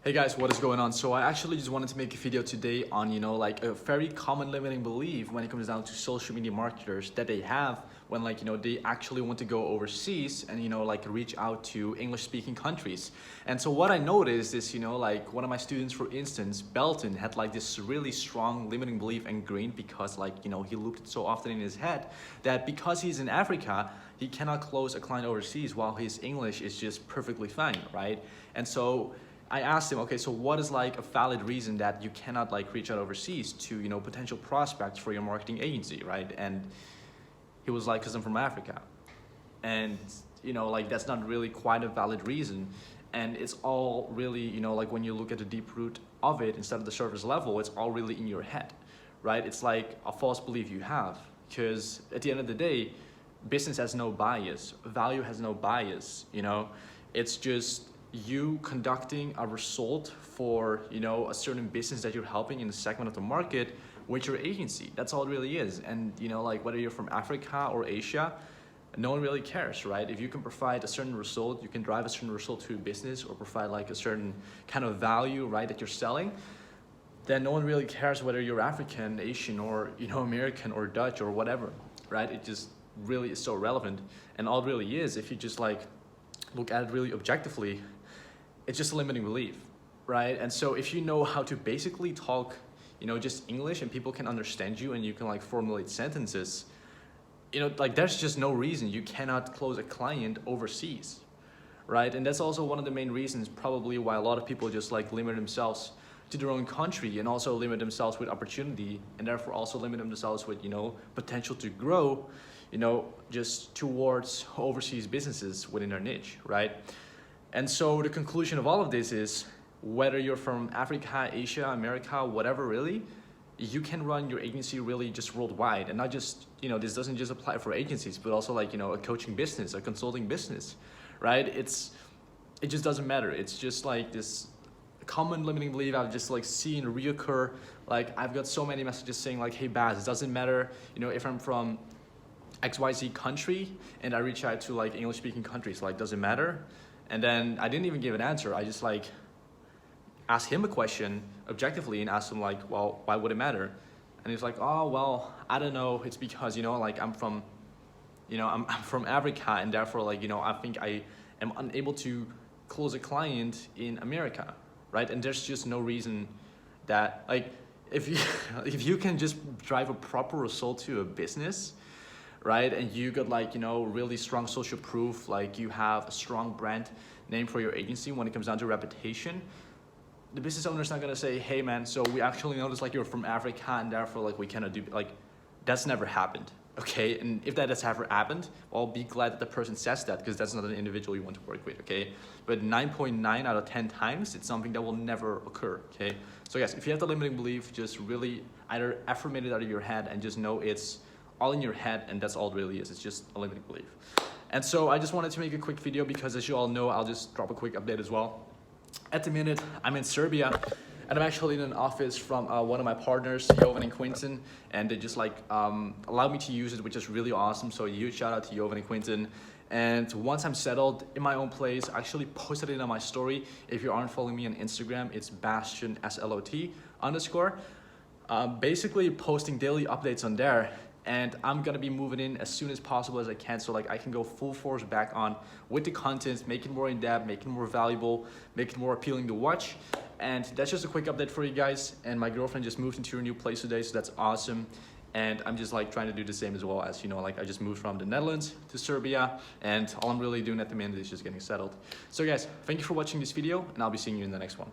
Hey guys, what is going on? So I actually just wanted to make a video today on, like a very common limiting belief when it comes down to social media marketers that they have when they actually want to go overseas and, like reach out to English speaking countries. And so what I noticed is, like one of my students, for instance, Belton, had like this really strong limiting belief ingrained because he looped it so often in his head that because he's in Africa, he cannot close a client overseas while his English is just perfectly fine, right? And so I asked him, okay, so what is like a valid reason that you cannot like reach out overseas to, potential prospects for your marketing agency, right? And he was like, because I'm from Africa. And, like that's not really quite a valid reason. And it's all really, like when you look at the deep root of it instead of the surface level, it's all really in your head, right? It's like a false belief you have because at the end of the day, business has no bias, value has no bias, it's just you conducting a result for a certain business that you're helping in a segment of the market with your agency. That's all it really is. And like whether you're from Africa or Asia, no one really cares, right? If you can provide a certain result, you can drive a certain result to a business or provide like a certain kind of value, right, that you're selling, then no one really cares whether you're African, Asian, or American or Dutch or whatever, right? It just really is so relevant. And all it really is, if you just like look at it really objectively, it's just a limiting belief, right? And so if you know how to basically talk, just English and people can understand you and you can like formulate sentences, like there's just no reason you cannot close a client overseas, right? And that's also one of the main reasons probably why a lot of people just like limit themselves to their own country and also limit themselves with opportunity and therefore also limit themselves with, potential to grow, just towards overseas businesses within their niche, right? And so the conclusion of all of this is whether you're from Africa, Asia, America, whatever really, you can run your agency really just worldwide and not just, this doesn't just apply for agencies, but also like, a coaching business, a consulting business, right? It just doesn't matter. It's just like this common limiting belief I've just like seen reoccur. Like I've got so many messages saying like, hey Baz, it doesn't matter, if I'm from XYZ country and I reach out to like English speaking countries, like does it matter? And then I didn't even give an answer. I just like asked him a question objectively and asked him like, well, why would it matter? And he's like, oh, well, I don't know. It's because, like I'm from, I'm from Africa and therefore like, I think I am unable to close a client in America, right? And there's just no reason that like, if you can just drive a proper result to a business, right? And you got like, really strong social proof, like you have a strong brand name for your agency when it comes down to reputation, the business owner's not gonna say, hey man, so we actually noticed like you're from Africa and therefore like we cannot do, like that's never happened, okay? And if that has ever happened, well, be glad that the person says that because that's not an individual you want to work with, okay? But 9.9 out of 10 times, it's something that will never occur, okay? So yes, if you have the limiting belief, just really either affirmate it out of your head and just know it's all in your head and that's all it really is. It's just a limiting belief. And so I just wanted to make a quick video because as you all know, I'll just drop a quick update as well. At the minute, I'm in Serbia and I'm actually in an office from one of my partners, Jovan and Quinton, and they just like allowed me to use it, which is really awesome. So a huge shout out to Jovan and Quinton. And once I'm settled in my own place, I actually posted it on my story. If you aren't following me on Instagram, it's Bastian SLOT_. Basically posting daily updates on there. And I'm gonna be moving in as soon as possible as I can, so like I can go full force back on with the content, make it more in depth, make it more valuable, make it more appealing to watch. And that's just a quick update for you guys. And my girlfriend just moved into a new place today, so that's awesome. And I'm just like trying to do the same as well, as like I just moved from the Netherlands to Serbia, and all I'm really doing at the minute is just getting settled. So guys, thank you for watching this video, and I'll be seeing you in the next one.